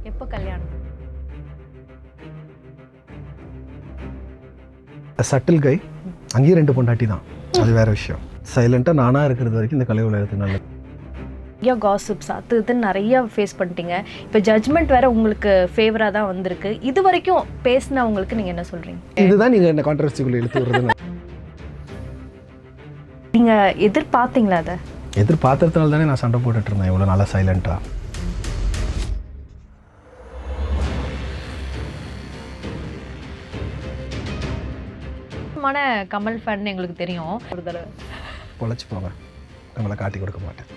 எப்போ கல்யாணம்? சட்டில் கை, அங்கேயும் 2 பொண்டாட்டி தான். அது வேற விஷயம். சைலண்டாக நானாக இருக்கிறது வரைக்கும் இந்த கலை உலகத்துக்கு நல்லது. நிறைய காசிப்ஸ் அது இதுன்னு நிறைய ஃபேஸ் பண்ணிட்டீங்க. இப்போ ஜட்ஜ்மெண்ட் வேற உங்களுக்கு ஃபேவராக தான் வந்திருக்கு. இது வரைக்கும் பேசினவங்களுக்கு நீங்கள் என்ன சொல்கிறீங்க? இதுதான் நீங்கள் என்ன கான்ட்ரவர்சிக்குள்ளே இழுத்து விடுறது. நீங்கள் எதிர்பார்த்தீங்களா அதை? எதிர்பார்த்ததுனால தானே நான் சண்டை போட்டுட்டு இருந்தேன் இவ்வளோ நல்லா சைலண்டாக. கமல் ஃபேன் எங்களுக்கு தெரியும். ஒரு தடவை பொழைச்சி போங்க, நம்மளை காட்டி கொடுக்க மாட்டேன்.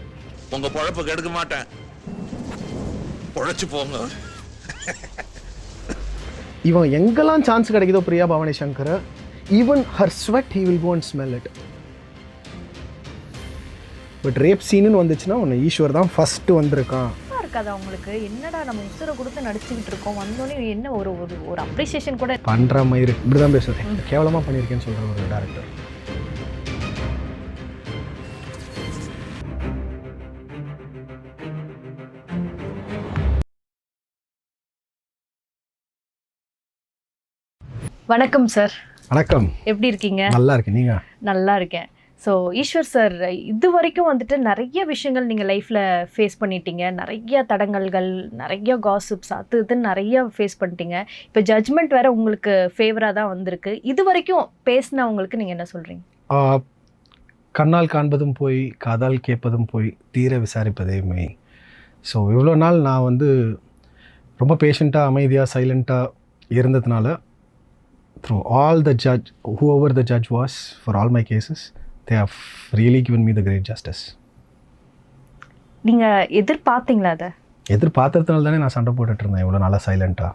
உங்க பொழப்பு கெடுக்க மாட்டேன், பொழைச்சு போங்க. இவன் எங்கெல்லாம் சான்ஸ் கிடைக்குதோ Priya Bhavani Shankar, even her sweat he will go and smell it. But rape சீனுன்னு வந்துச்சுன்னா ஒன்று ஈஸ்வர் தான் ஃபஸ்ட்டு வந்திருக்கான். இருக்காது அவங்களுக்கு, என்னடா நம்ம உசுரை கொடுத்து நடிச்சுக்கிட்டு இருக்கோம், வந்தோடனே என்ன ஒரு ஒரு அப்ரிசியேஷன் கூட பண்ணுற மாதிரி இப்படி தான் பேசுகிறேன். கேவலமாக பண்ணியிருக்கேன்னு சொல்கிற ஒரு டேரக்டர். வணக்கம் சார். வணக்கம். எப்படி இருக்கீங்க? நல்லா இருக்கேன். நீங்கள்? நல்லா இருக்கேன். ஸோ ஈஸ்வர் சார், இது வரைக்கும் வந்துட்டு நிறைய விஷயங்கள் நீங்கள் லைஃப்பில் ஃபேஸ் பண்ணிட்டீங்க. நிறைய தடங்கல்கள், நிறைய காசிப்ஸ் அது இதுன்னு நிறைய ஃபேஸ் பண்ணிட்டீங்க. இப்போ ஜட்ஜ்மெண்ட் வேறு உங்களுக்கு ஃபேவராக தான் வந்திருக்கு. இது வரைக்கும் பேசினவங்களுக்கு நீங்கள் என்ன சொல்கிறீங்க? கண்ணால் காண்பதும் போய், காதால் கேட்பதும் போய், தீர விசாரிப்பதே மெய். ஸோ இவ்வளோ நாள் நான் வந்து ரொம்ப பேஷண்ட்டாக, அமைதியாக, சைலண்ட்டாக இருந்ததுனால through all the judge, whoever the judge was for all my cases, they have really given me the great justice. நீங்கள் எதிர்பார்த்தீங்களா அதை? எதிர்பார்த்ததுனால தானே நான் சண்டை போட்டுட்டு இருந்தேன் இவ்வளோ நல்லா சைலண்ட்டாக.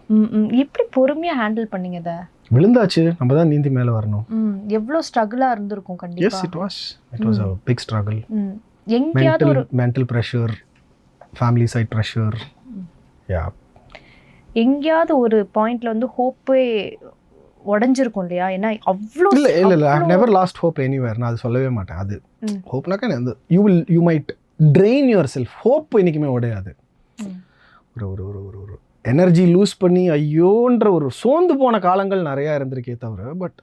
எப்படி பொறுமையாக ஹேண்டில் பண்ணீங்க அதை? விழுந்தாச்சு, நம்ம தான் நீந்தி மேலே வரணும். எவ்வளோ ஸ்ட்ரகிளாக இருந்திருக்கும் கண்டிப்பாக. Yes, it was a big struggle. எங்கேயாவது ஒரு mental pressure, family side pressure. Yeah. எங்கேயாவது ஒரு பாயிண்ட்ல வந்து ஹோப்பே உடஞ்சிருக்கும் இல்லையா? ஏன்னா அவ்வளோ இல்லை I have never lost hope anywhere. நான் அது சொல்லவே மாட்டேன். அது ஹோப்னாக்கா அந்த you might train yourself. Hope என்றைக்குமே உடையாது. ஒரு ஒரு ஒரு ஒரு ஒரு எனர்ஜி லூஸ் பண்ணி ஐயோன்ற ஒரு சோர்ந்து போன காலங்கள் நிறையா இருந்திருக்கே தவிர, பட்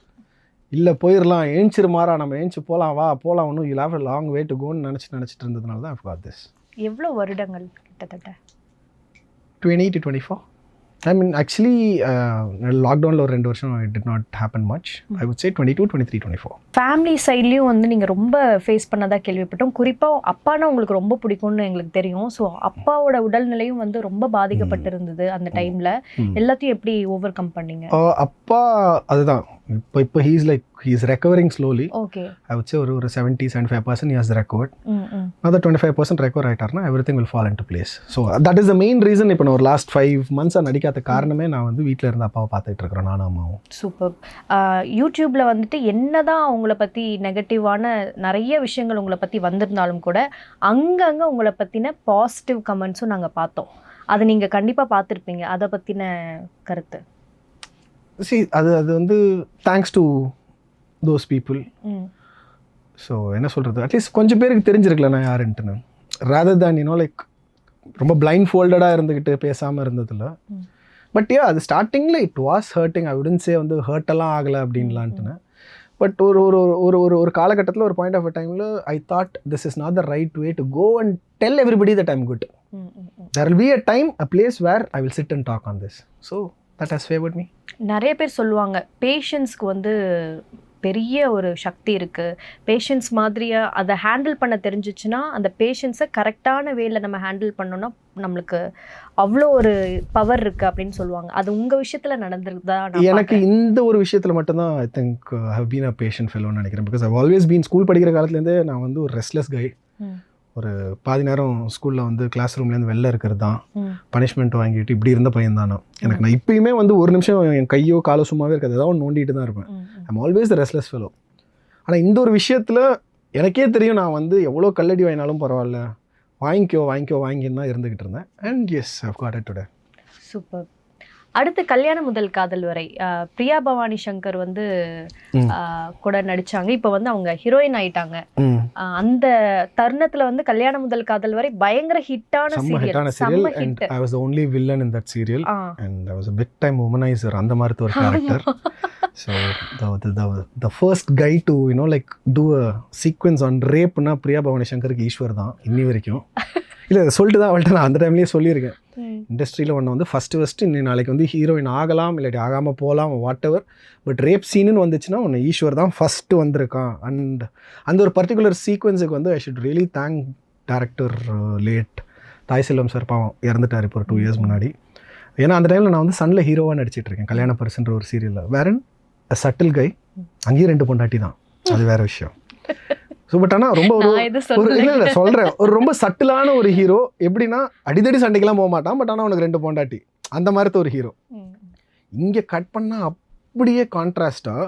இல்லை போயிடலாம், ஏஞ்சிரு மாறா, நம்ம ஏஞ்சி போகலாம், வா போகலாம், ஒன்றும் you have a long way to கோன்னு நினச்சிட்டு இருந்ததுனால தான் ஐ காட் திஸ். எவ்வளோ வருடங்கள்? கிட்டத்தட்ட 20 to 24. I mean, actually, லாக்டவுனில் ஒரு 2 வருஷம் it did not happen much. I would say 22, 23, 24. Family சைட்லேயும் வந்து நீங்கள் ரொம்ப ஃபேஸ் பண்ணதாக கேள்விப்பட்டோம். குறிப்பாக அப்பானா உங்களுக்கு ரொம்ப பிடிக்கும்னு எங்களுக்கு தெரியும். ஸோ அப்பாவோட உடல்நிலையும் வந்து ரொம்ப பாதிக்கப்பட்டிருந்தது அந்த டைமில். எல்லாத்தையும் எப்படி ஓவர் கம் பண்ணீங்க? அப்பா அதுதான் இப்போ he's recovering slowly. Okay. I would say ஒரு 70-75% he has recovered. Another 25% recover ஆயிட்டார்னா everything will fall into place. So that is the main reason. இப்போ நான் ஒரு லாஸ்ட் 5 months நடிக்காத காரணமே நான் வந்து வீட்டில் இருந்து அப்பாவை பார்த்துட்டு இருக்கிறேன், நானும் அம்மாவும். சூப்பர். யூடியூப்பில் வந்துட்டு என்னதான் உங்களை பற்றி நெகட்டிவான நிறைய விஷயங்கள் உங்களை பற்றி வந்திருந்தாலும் கூட அங்கங்கே உங்களை பற்றின பாசிட்டிவ் கமெண்ட்ஸும் நாங்கள் பார்த்தோம். அதை நீங்கள் கண்டிப்பாக பார்த்துருப்பீங்க. அதை பற்றின கருத்து? அது வந்து thanks to those people. So என்ன சொல்கிறது, அட்லீஸ்ட் கொஞ்சம் பேருக்கு தெரிஞ்சிருக்கல நான் யாருன்ட்டுன்னு. ரேதர் தேன் லைக் ரொம்ப பிளைண்ட் ஃபோல்டடாக இருந்துக்கிட்டு பேசாமல் இருந்ததில்ல. பட் அது ஸ்டார்டிங்கில் it was hurting. I wouldn't say வந்து ஹர்ட்டெல்லாம் ஆகலை அப்படின்லான்ட்டுன்னு. பட் ஒரு ஒரு ஒரு ஒரு ஒரு காலகட்டத்தில் ஒரு பாயிண்ட் ஆஃப் அ டைமில் I thought this is not the right way to go and tell everybody that I'm good. There will be a time, a place where I will sit and talk on this. So that has favored me. நிறைய பேர் சொல்லுவாங்க பேஷன்ஸ்க்கு வந்து பெரிய ஒரு சக்தி இருக்குது. Patience மாதிரியாக அதை handle பண்ண தெரிஞ்சிச்சுன்னா அந்த பேஷன்ஸை கரெக்டான வேல நம்ம ஹேண்டில் பண்ணோன்னா நம்மளுக்கு அவ்வளோ ஒரு பவர் இருக்குது அப்படின்னு சொல்லுவாங்க. அது உங்கள் விஷயத்தில் நடந்திருக்குதா? எனக்கு இந்த ஒரு விஷயத்தில் மட்டும்தான் I think I have been a patient ஃபெலோன்னு நினைக்கிறேன். Because I always been, school படிக்கிற காலத்துலேருந்தே நான் வந்து ஒரு ரெஸ்ட்லெஸ் கை. ஒரு பாதி நேரம் ஸ்கூலில் வந்து கிளாஸ் ரூம்லேருந்து வெளில இருக்கிறது தான், பனிஷ்மெண்ட் வாங்கிட்டு இப்படி இருந்த பையன் தான் நான். நான் இப்பயுமே வந்து ஒரு நிமிஷம் என் கையோ காலோ சும்மாவே இருக்காது, ஏதாவது நோண்டிட்டு தான் இருப்பேன். I'm always the restless fellow. ஆனால் இந்த ஒரு விஷயத்தில் எனக்கே தெரியும் நான் வந்து எவ்வளோ கல்லடி வாங்கினாலும் பரவாயில்ல, வாங்கிக்கோ வாங்கின்னு தான் இருந்துக்கிட்டு இருந்தேன். And yes I've got it today. Super. அடுத்து கல்யாண முதல் காதல் வரை பிரியா பவானி சங்கர் வந்து கூட நடிச்சாங்க. இப்போ வந்து அவங்க ஹீரோயின் ஆயிட்டாங்க. அந்த தருணத்துல வந்து கல்யாண முதல் காதல் வரை பயங்கர ஹிட்டான சீரியல். செம்ம hit. I was the only villain in that serial and I was a big time womanizer அந்த மாதிரி ஒரு character. So the first guy to like do a sequence on rape னா பிரியா பவானி சங்கருக்கு ஈஸ்வர் தான் இன்னி வரைக்கும். இல்லை சொல்லிட்டு தான் அவள்கிட்ட நான் அந்த டைம்லேயே சொல்லியிருக்கேன். இண்டஸ்ட்ரியில் ஒன்று வந்து ஃபஸ்ட்டு இன்னும் நாளைக்கு வந்து ஹீரோயின் ஆகலாம் இல்லாட்டி ஆகாமல் போகலாம் வாட் எவர், பட் ரேப் சீனுன்னு வந்துச்சுன்னா ஒன்று ஈஸ்வர் தான் ஃபஸ்ட்டு வந்திருக்கான். அண்ட் அந்த ஒரு பர்டிகுலர் சீக்வன்ஸுக்கு வந்து I should really thank director late தாய் செல்வம் சார். பாவம் இறந்துட்டார் இப்போ ஒரு 2 years முன்னாடி. ஏன்னா அந்த டைமில் நான் வந்து சன்னில் ஹீரோவாக நடிச்சிட்டு இருக்கேன் கல்யாண பரிசுன்ற ஒரு சீரியலில். வேறன் அ சட்டில் கை, அங்கேயும் 2 பொண்டாட்டி தான், அது வேறு விஷயம். ஸோ பட் ஆனால் ரொம்ப ஒரு இல்லை சொல்கிறேன், ஒரு ரொம்ப சட்டிலான ஒரு ஹீரோ. எப்படின்னா அடிதடி சண்டைக்கெல்லாம் போக மாட்டான், பட் ஆனால் அவனுக்கு 2 பொண்டாட்டி அந்த மாதிரி ஒரு ஹீரோ. இங்கே கட் பண்ணால் அப்படியே கான்ட்ராஸ்டாக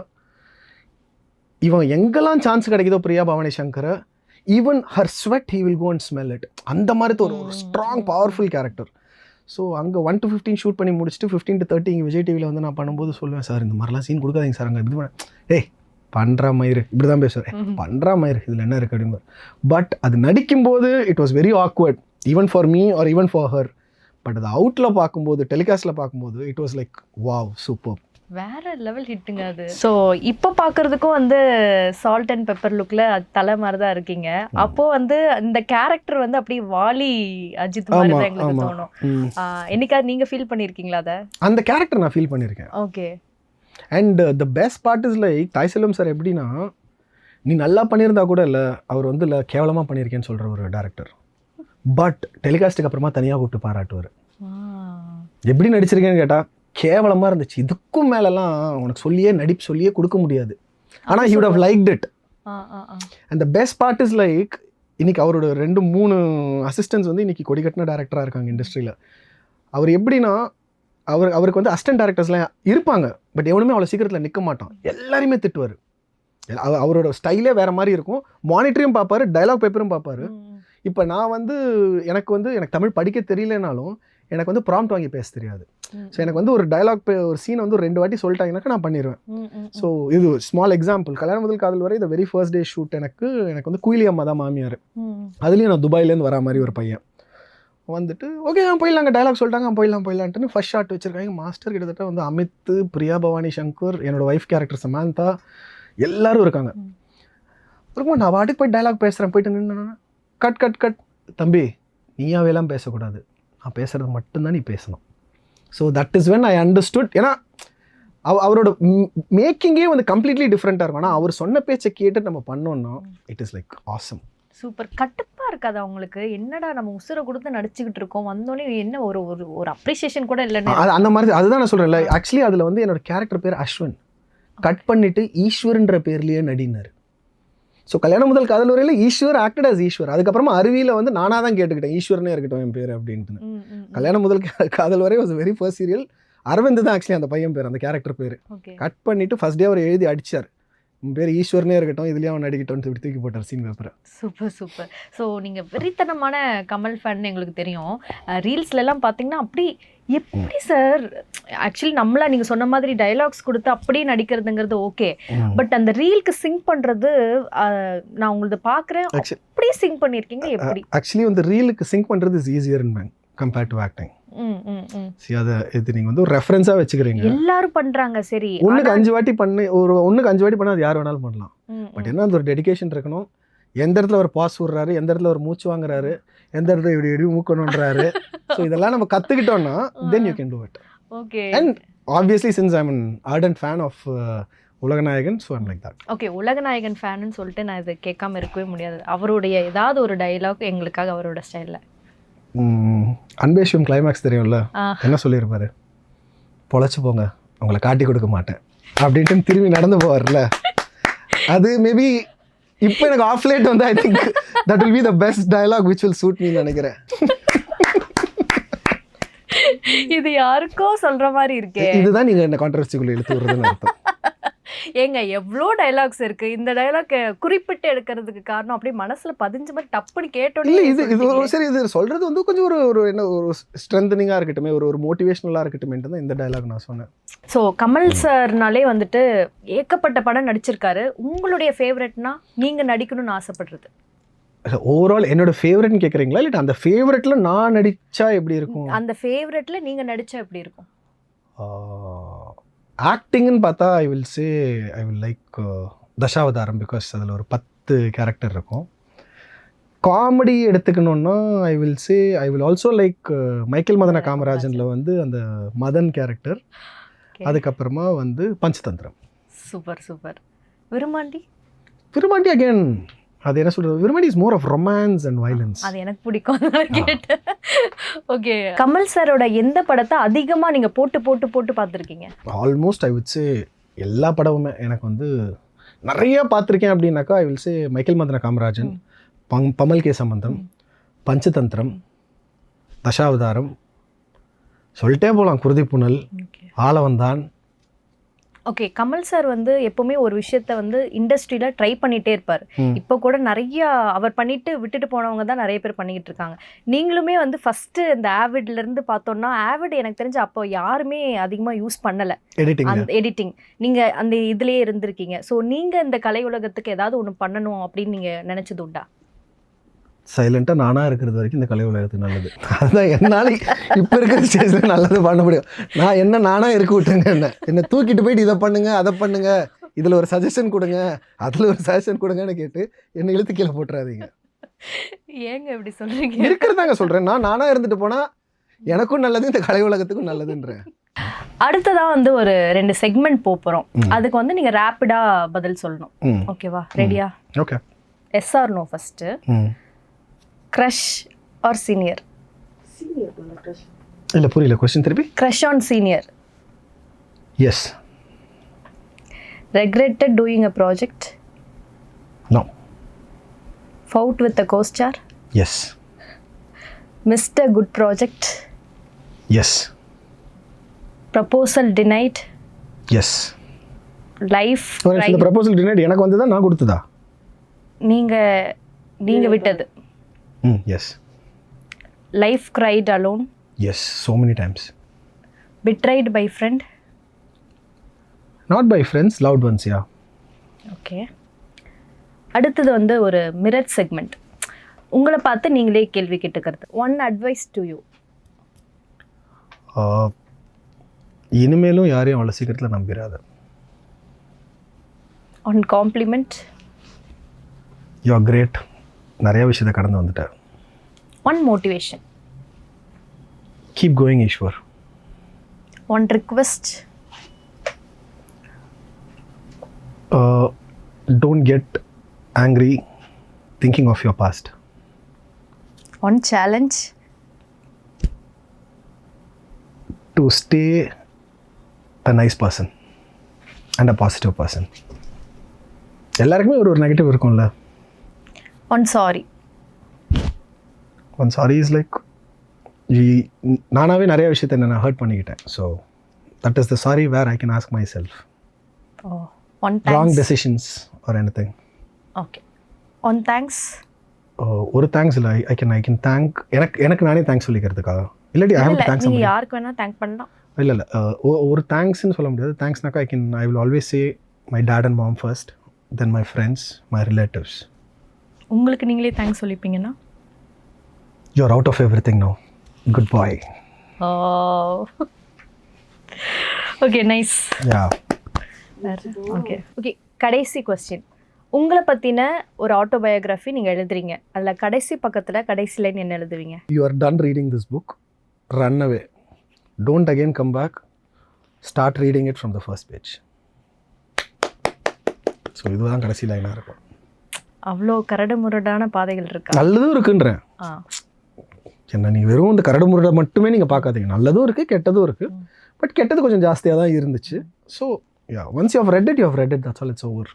இவன் எங்கெல்லாம் சான்ஸ் கிடைக்குதோ பிரியா பவானி சங்கரை, even her sweat he will go and smell it, அந்த மாதிரி ஒரு ஸ்ட்ராங் பவர்ஃபுல் கேரக்டர். ஸோ அங்கே 1 to 15 ஷூட் பண்ணி முடிச்சுட்டு 15 to 30 இங்கே விஜய் டிவியில் வந்து நான் பண்ணும்போது சொல்லுவேன், சார் இந்த மாதிரிலாம் சீன் கொடுக்காதீங்க சார், அங்கே இது பண்ண ஏய் பண்ணுறா மயிறு இப்படி தான் பேசுவேன், பண்ணுறா மயிறு இதில் என்ன இருக்குது அப்படின்னு. பட் அது நடிக்கும்போது it was very awkward even for me or even for her. But அது அவுட்டில் பார்க்கும்போது டெலிகாஸ்ட்டில் பார்க்கும்போது it was like wow super, வேற லெவல் ஹிட்டுங்க அது. ஸோ இப்போ பார்க்கறதுக்கும் வந்து சால்ட் அண்ட் பெப்பர் லுக்கில் தலை மாதிரி தான் இருக்கீங்க. அப்போ வந்து இந்த கேரக்டர் வந்து அப்படியே வாலி அஜித் மாதிரி தான் எங்களுக்கு தோணும். என்னைக்காவது நீங்கள் ஃபீல் பண்ணியிருக்கீங்களா அதை? அந்த கேரக்டர் நான் ஃபீல் பண்ணியிருக்கேன். Okay. And the best part is like தாய் செல்வம் சார் எப்படின்னா, நீ நல்லா பண்ணியிருந்தா கூட இல்லை அவர் வந்து இல்லை கேவலமாக பண்ணியிருக்கேன்னு சொல்கிற ஒரு டேரக்டர். பட் டெலிகாஸ்ட்டுக்கு அப்புறமா தனியாக கூப்பிட்டு பாராட்டுவார். எப்படி நடிச்சிருக்கேன்னு கேட்டால் கேவலமாக இருந்துச்சு, இதுக்கும் மேலெல்லாம் உனக்கு சொல்லியே கொடுக்க முடியாது, ஆனால் he would have liked it. and the best part is like இன்னைக்கு அவரோட 2-3 அசிஸ்டன்ட்ஸ் வந்து இன்னைக்கு கொடிக்கட்டின டேரக்டராக இருக்காங்க இண்டஸ்ட்ரியில். அவர் எப்படின்னா அவருக்கு வந்து அசிஸ்டன்ட் டேரக்டர்ஸ்லாம் இருப்பாங்க, பட் எவனுமே அவ்வளோ சீக்கிரத்தில் நிற்க மாட்டான், எல்லாருமே திட்டுவார். அவரோட ஸ்டைலே வேறு மாதிரி இருக்கும், மானிட்டரையும் பார்ப்பார், டைலாக் பேப்பரும் பார்ப்பார். இப்போ நான் வந்து எனக்கு தமிழ் படிக்க தெரியலனாலும் எனக்கு வந்து ப்ராம்ப்ட் வாங்கி பேச தெரியாது. ஸோ எனக்கு வந்து ஒரு டைலாக் ஒரு சீனை வந்து ஒரு 2 வாட்டி சொல்லிட்டாங்கனாக்கா நான் பண்ணிடுவேன். ஸோ இது ஸ்மால் எக்ஸாம்பிள். கல்யாண முதல் காதல் வரை இந்த வெரி ஃபர்ஸ்ட் டே ஷூட் எனக்கு வந்து குயிலி அம்மா தான் மாமியார். அதுலேயும் நான் துபாயிலேருந்து வரா மாதிரி ஒரு பையன் வந்துட்டு ஓகே போயிடலாங்க டைலாக் சொல்லிட்டாங்க போயிடலான்ட்டு ஃபர்ஸ்ட் ஷாட் வச்சுருக்காங்க. மாஸ்டர் கிட்டத்தட்ட வந்து அமித், பிரியா பவானி சங்கர், என்னோடய ஒய்ஃப் கேரக்டர் சமாந்தா எல்லாரும் இருக்காங்க. இருக்குமா நான் வாட்டுக்கு போய் டைலாக் பேசுகிறேன், போயிட்டு நின்று கட் தம்பி நீயாவேலாம் பேசக்கூடாது, நான் பேசுகிறது மட்டும்தான் நீ பேசணும். So that is when I understood. ஏன்னா அவரோட மேக்கிங்கே வந்து கம்ப்ளீட்லி டிஃப்ரெண்ட்டாக இருக்கும். ஆனால் அவர் சொன்ன பேச்சை கேட்டு நம்ம பண்ணோன்னா it is like awesome. Super. கட்டுப்பா இருக்காது அவங்களுக்கு, என்னடா நம்ம உசுரை கொடுத்து நடிச்சுக்கிட்டு இருக்கோம், வந்தோடனே என்ன ஒரு அப்ரிசியேஷன் கூட இல்லைன்னு அந்த மாதிரி. அதுதான் நான் சொல்கிறேன்ல, ஆக்சுவலி அதில் வந்து என்னோட கேரக்டர் பேர் அஸ்வின், கட் பண்ணிவிட்டு ஈஸ்வர்ன்ற பேர்லேயே நடினார். ஸோ கல்யாண முதல் காதல் வரையில் ஈஸ்வர் ஆக்டட் அஸ் ஈஸ்வர். அதுக்கப்புறமா அருவியில் வந்து நானாக தான் கேட்டுக்கிட்டேன் ஈஸ்வரனே இருக்கட்டும் என் பேர் அப்படின்ட்டு. கல்யாண முதல் காதல் வரை was very first serial. Aravind தான் ஆக்சுவலி அந்த பையன் பேர், அந்த கேரக்டர் பேர். கட் பண்ணிவிட்டு ஃபர்ஸ்ட் டே அவர் எழுதி அடிச்சார், உன் பேர் ஈஸ்வரனே இருக்கட்டும், இதுலேயே அவன் நடிக்கட்டும்னு சொல்லி தூக்கி போட்டார் சீன் பேப்பரை. சூப்பர். ஸோ நீங்கள் வெறித்தனமான கமல் ஃபேன் எங்களுக்கு தெரியும். ரீல்ஸ்லாம் பார்த்தீங்கன்னா அப்படி எப்படி சார் ஆக்சுவலி நம்மளா நீங்கள் சொன்ன மாதிரி டைலாக்ஸ் கொடுத்து அப்படியே நடிக்கிறதுங்கிறது ஓகே, பட் அந்த ரீலுக்கு சிங்க் பண்ணுறது நான் உங்களது பார்க்குறேன், அப்படியே சிங்க் பண்ணியிருக்கீங்க எப்படி? ஆக்சுவலி வந்து ரீலுக்கு சிங்க் பண்ணுறது is easier man compared to acting. அதை இது நீங்கள் வந்து ஒரு ரெஃபரன்ஸாக வச்சுக்கிறீங்க, எல்லாரும் பண்ணுறாங்க. சரி, ஒன்றுக்கு 5 வாட்டி பண்ணால் அது யார் வேணாலும் பண்ணலாம். பட் என்ன அந்த ஒரு டெடிகேஷன் இருக்கணும். எந்த இடத்துல ஒரு பாஸ் விடுறாரு, எந்த இடத்துல ஒரு மூச்சு வாங்குறாரு, எந்த இடத்துல இப்படி மூக்கணுன்றாரு. ஸோ இதெல்லாம் நம்ம கற்றுக்கிட்டோன்னா then you can do it. Okay. And obviously since I am an ardent fan of Ulaganayagan, so I'm like that. Okay, Ulaganayagan ஃபேனுன்னு சொல்லிட்டு நான் இதை கேட்காம இருக்கவே முடியாது. அவருடைய ஏதாவது ஒரு டைலாக் எங்களுக்காக அவரோட ஸ்டைலில். அன்பேஷியம் கிளைமேக்ஸ் தெரியும்ல, என்ன சொல்லியிருப்பாரு, பொழைச்சி போங்க உங்களை காட்டி கொடுக்க மாட்டேன் அப்படின்ட்டு திரும்பி நடந்து போவார்ல, அது மேபி இப்போ எனக்கு ஆஃப் லேட் வந்து I think that will be the best dialogue which will suit me நினைக்கிறேன். இது யாருக்கோ சொல்ற மாதிரி இருக்கே. இதுதான் நீங்க என்ன கான்ட்ரோவர்சிக்குள்ள இழுத்து விடுறதுன்னு அர்த்தம். ஏங்க எவ்வளோ டைலாக்ஸ் இருக்கு. இந்த டைலாக் குறிப்பிட்டு எடுக்கிறதுக்கு காரணம் அப்படியே மனசுல பதிஞ்ச மாதிரி டப்புன்னு கேட்டோன்னே இல்லை இது சொல்லிட்டீங்களே. சரி, இது சொல்கிறது வந்து கொஞ்சம் ஒரு என்ன ஒரு ஸ்ட்ரென்தனிங்காக இருக்கட்டுமே, ஒரு மோட்டிவேஷ்னலாக இருக்கட்டுமேன்ட்டு தான் இந்த டைலாக் நான் சொன்னேன். ஸோ கமல் சார்னாலே வந்துட்டு ஏகப்பட்ட படம் நடிச்சிருக்காரு. உங்களுடைய ஃபேவரட்னா நீங்கள் நடிக்கணும்னு ஆசைப்படுறது? ஓவரால் என்னோட ஃபேவரட்னு கேட்குறீங்களா, இல்லை அந்த ஃபேவரட்டில் நான் நடித்தா எப்படி இருக்கும்? அந்த ஃபேவரட்ல நீங்கள் நடிச்சா எப்படி இருக்கும்? ஆக்டிங்னு பார்த்தா I will like Dasavatharam, because அதில் ஒரு 10 கேரக்டர் இருக்கும். காமெடி எடுத்துக்கணுன்னா I will also like Michael Madana காமராஜனில் வந்து அந்த மதன் கேரக்டர். அதுக்கப்புறமா வந்து Panchathanthiram. Super super. Virumandi? Virumandi again அது என்ன சொல்கிறது, Virumandi is more of romance and violence. அது எனக்கு பிடிக்கும், அதனால கேட்டேன். ஓகே, கமல் சாரோட எந்த படத்தை அதிகமாக நீங்கள் போட்டு போட்டு போட்டு பார்த்துருக்கீங்க? ஆல்மோஸ்ட் ஐ வுட் சே எல்லா படமுமே எனக்கு வந்து நிறைய பார்த்துருக்கேன். அப்படின்னாக்கா I will say Michael Madana Kamarajan, Pammal K Sambandam, Panchathanthiram, Dasavatharam, சொல்லிட்டே போகலாம், குருதி புனல், ஆளவந்தான். ஓகே, கமல் சார் வந்து எப்பவுமே ஒரு விஷயத்த வந்து இண்டஸ்ட்ரியில ட்ரை பண்ணிட்டே இருப்பார். இப்போ கூட நிறைய அவர் பண்ணிட்டு விட்டுட்டு போனவங்க தான் நிறைய பேர் பண்ணிக்கிட்டு இருக்காங்க. நீங்களுமே வந்து ஃபர்ஸ்ட் இந்த ஆவிட்ல இருந்து பார்த்தோம்னா, ஆவிட் எனக்கு தெரிஞ்சு அப்போ யாருமே அதிகமாக யூஸ் பண்ணலை அந்த எடிட்டிங். நீங்க அந்த இதுலயே இருந்திருக்கீங்க. ஸோ நீங்க இந்த கலை உலகத்துக்கு ஏதாவது ஒன்று பண்ணணும் அப்படின்னு நீங்க நினைச்சது உண்டா? சைலண்ட்டாக நானாக இருக்கிறது வரைக்கும் இந்த கலை உலகத்துக்கு நல்லது. அதுதான் என்னால் இப்போ இருக்கிற ஸ்டேஜில் நல்லது பண்ண முடியும். நானாக இருக்க விட்டுருங்க, என்னை தூக்கிட்டு போயிட்டு இதை பண்ணுங்க அதை பண்ணுங்க, இதில் ஒரு சஜஷன் கொடுங்க அதில் ஒரு சஜஷன் கொடுங்கன்னு கேட்டு என்னை இழுத்து கீழே போட்டுறாதீங்க. ஏங்க இப்படி சொல்கிறீங்க? இருக்கிறதாங்க சொல்கிறேன். நானாக இருந்துட்டு போனால் எனக்கும் நல்லது, இந்த கலை உலகத்துக்கும் நல்லதுன்றேன். அடுத்ததாக வந்து ஒரு 2 செக்மெண்ட் போகிறோம். அதுக்கு வந்து நீங்கள் ரேப்பிடாக பதில் சொல்லணும். ஓகேவா? ரெடியா? Okay. Yes or no first. Crush or senior? இல்லை புரியல, கொஸ்டின் திருப்பி. Crush on senior. Yes. Regretted doing a project? No. Fought with a costar? Yes. Missed a good project? Yes. Proposal denied? Yes. Life இந்த proposal denied எனக்கு வந்ததா நான் கொடுத்ததா? நீங்க விட்டது. Yes. Life cried alone? Yes, so many times. Betrayed by friend? Not by friends, loved ones, yeah. Okay. அடுத்தது வந்து ஒரு மிரர் செக்மெண்ட். உங்களை பார்த்து நீங்களே கேள்வி கேட்டுக்கிறது. One advice to you. இனிமேலும் யாரையும் அவ்வளோ சீக்கிரத்தில் நம்பிடாத. One compliment. You are great. நிறைய விஷயத்தை கடந்து வந்துட்டார். One motivation. Keep going Eswar. One request. Don't get angry thinking of your past. One challenge. To stay a nice person and a positive person. எல்லாருக்குமே ஒரு நெகட்டிவ் இருக்கும்ல. One sorry. One sorry is like நானாகவே நிறைய விஷயத்தை நான் hurt பண்ணிக்கிட்டேன். So that is the sorry where I can ask my self. One wrong decisions or anything. Okay. One thanks. ஒரு thanks இல்லை, ஐ கேன் தேங்க் எனக்கு நானே தேங்க்ஸ் சொல்லிக்கிறதுக்காக. இல்லாட்டி ஐ ஹேவ் டு தேங்க்ஸ். நீங்கள் யாருக்கு வேணால் தேங்க் பண்ணலாம். இல்லை ஒரு தேங்க்ஸ்ன்னு சொல்ல முடியாது. தேங்க்ஸ்னாக்கா I will always say my dad and mom first, then my friends, my relatives. உங்களுக்கு நீங்களே தேங்க்ஸ் சொல்லிப்பீங்கன்னா? You are out of everything no. Good bye. Okay, nice. Yeah. Okay okay. கடைசி கொஸ்டின். உங்களை பற்றின ஒரு ஆட்டோபயோகிராஃபி நீங்கள் எழுதுறீங்க. அதில் கடைசி பக்கத்தில் கடைசி லைன் என்ன எழுதுவீங்க? You are done reading this book, run away, don't again come back, start reading it from the first page. So இதுதான் கடைசி லைனாக இருக்கும். அவ்வளோ கரடு முரடான பாதைகள் இருக்கா? நல்லதும் இருக்குன்றேன். என்ன நீங்கள் வெறும் இந்த கரடு முரடை மட்டுமே நீங்கள் பார்க்காதீங்க. நல்லதும் இருக்குது, கெட்டதும் இருக்குது. பட் கெட்டது கொஞ்சம் ஜாஸ்தியாக தான் இருந்துச்சு. So ya, once you have read it, that's all, it's over.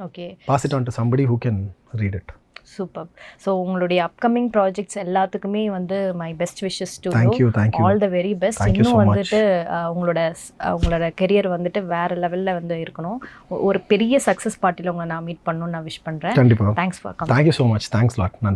Okay. Pass it on to somebody who can read it. Super. So உங்களுடைய அப்கமிங் ப்ராஜெக்ட்ஸ் எல்லாத்துக்குமே வந்து my best wishes to thank you thank you all the very best. Thank you இன்னும் so much. வந்துட்டு உங்களோட career வந்துட்டு வேற லெவலில் வந்து இருக்கணும். ஒரு பெரிய சக்ஸஸ் பார்ட்டியில் உங்களை நான் மீட் பண்ணணும்னு நான் விஷ் பண்ணுறேன். கண்டிப்பாக. Thanks for come. Thank you so much. Thanks lot. நன்றி.